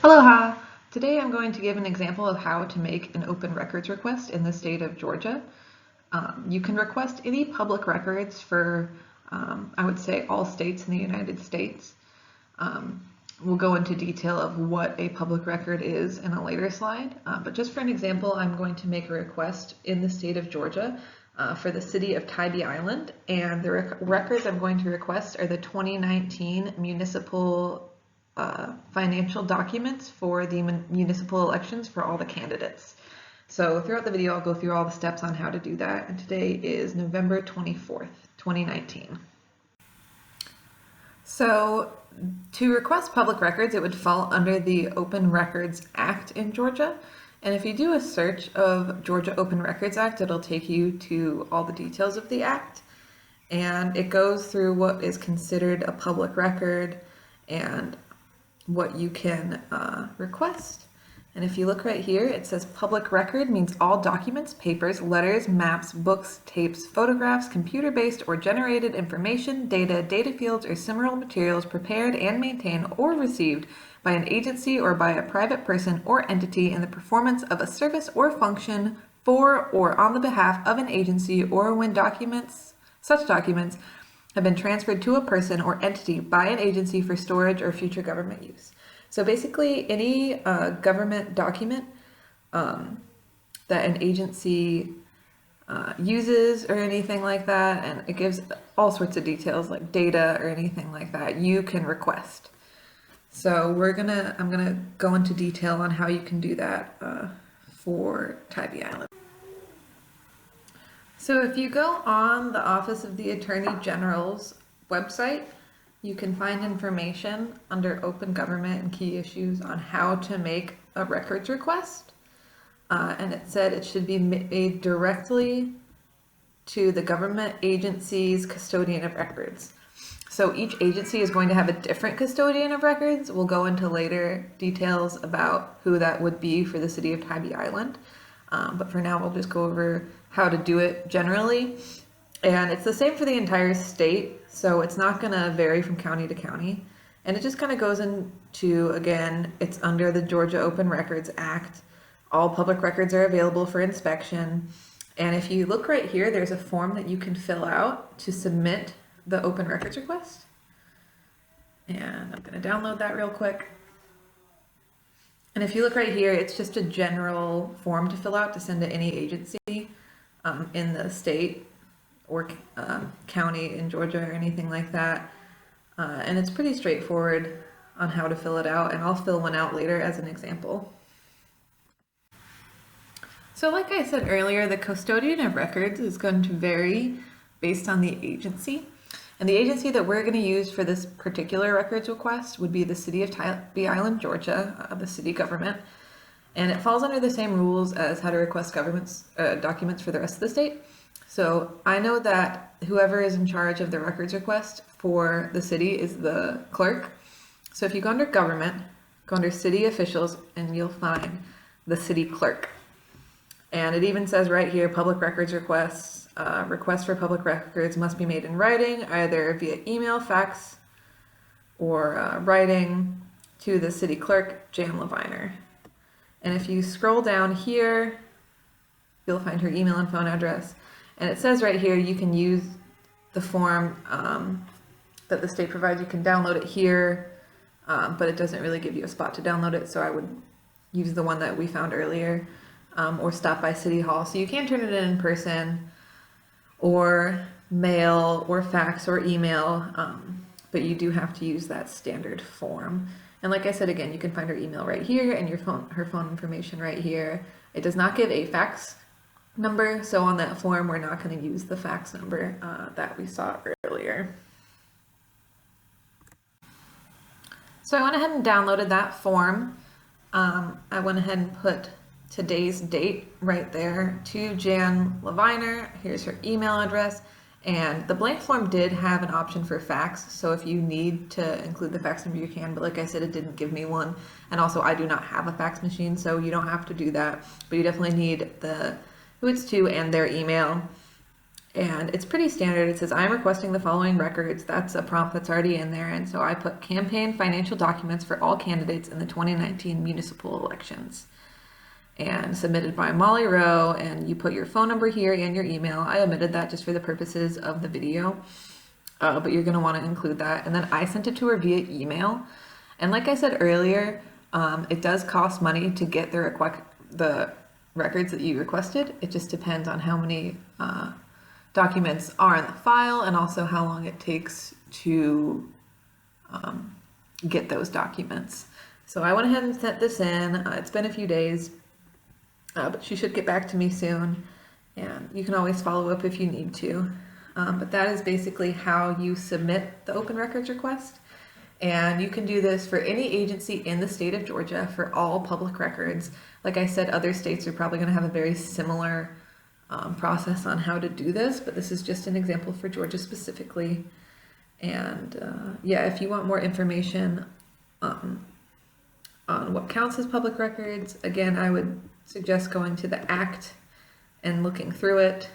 Aloha! Today I'm going to give an example of how to make an open records request in the state of Georgia. You can request any public records for, I would say, all states in the United States. We'll go into detail of what a public record is in a later slide, but just for an example, I'm going to make a request in the state of Georgia for the city of Tybee Island, and the records I'm going to request are the 2019 municipal financial documents for the municipal elections for all the candidates. So throughout the video, I'll go through all the steps on how to do that, and today is November 24th, 2019. So to request public records, it would fall under the Open Records Act in Georgia. And if you do a search of Georgia Open Records Act, it'll take you to all the details of the act. And it goes through what is considered a public record and what you can request. And if you look right here, it says public record means all documents, papers, letters, maps, books, tapes, photographs, computer-based or generated information, data, data fields, or similar materials prepared and maintained or received by an agency or by a private person or entity in the performance of a service or function for or on the behalf of an agency, or when such documents have been transferred to a person or entity by an agency for storage or future government use. So basically any government document that an agency uses or anything like that, and it gives all sorts of details like data or anything like that, you can request. So I'm gonna go into detail on how you can do that for Tybee Island. So if you go on the Office of the Attorney General's website, you can find information under Open Government and Key Issues on how to make a records request. And it said it should be made directly to the government agency's custodian of records. So each agency is going to have a different custodian of records. We'll go into later details about who that would be for the city of Tybee Island. But for now, we'll just go over how to do it generally. And it's the same for the entire state, so it's not going to vary from county to county. And it just kind of goes into, again, it's under the Georgia Open Records Act. All public records are available for inspection. And if you look right here, there's a form that you can fill out to submit the open records request. And I'm going to download that real quick. And if you look right here, it's just a general form to fill out to send to any agency in the state or county in Georgia or anything like that. And it's pretty straightforward on how to fill it out, and I'll fill one out later as an example. So like I said earlier, the custodian of records is going to vary based on the agency. And the agency that we're going to use for this particular records request would be the city of Tybee Island, Georgia, the city government. And it falls under the same rules as how to request documents for the rest of the state. So I know that whoever is in charge of the records request for the city is the clerk. So if you go under government, go under city officials, and you'll find the city clerk. And it even says right here, public records requests. Requests for public records must be made in writing, either via email, fax, or writing to the city clerk, Jan Leviner. And if you scroll down here, you'll find her email and phone address. And it says right here, you can use the form that the state provides. You can download it here, but it doesn't really give you a spot to download it. So I would use the one that we found earlier, or stop by City Hall. So you can turn it in person, or mail, or fax, or email, but you do have to use that standard form. And like I said, again, you can find her email right here and her phone information right here. It does not give a fax number, so on that form, we're not going to use the fax number that we saw earlier. So I went ahead and downloaded that form. I went ahead and put today's date right there to Jan Leviner. Here's her email address, and the blank form did have an option for fax, so if you need to include the fax number you can, but like I said, it didn't give me one, and also I do not have a fax machine, so you don't have to do that, but you definitely need who it's to and their email. And it's pretty standard. It says, I'm requesting the following records. That's a prompt that's already in there. And so I put campaign financial documents for all candidates in the 2019 municipal elections. And submitted by Molly Rowe, and you put your phone number here and your email. I omitted that just for the purposes of the video, but you're going to want to include that. And then I sent it to her via email. And like I said earlier, it does cost money to get the records that you requested. It just depends on how many documents are in the file and also how long it takes to get those documents. So I went ahead and sent this in. It's been a few days. But she should get back to me soon, and you can always follow up if you need to. But that is basically how you submit the open records request, and you can do this for any agency in the state of Georgia for all public records. Like I said, other states are probably going to have a very similar process on how to do this, but this is just an example for Georgia specifically. And yeah, if you want more information on what counts as public records, again, I would suggest going to the Act and looking through it.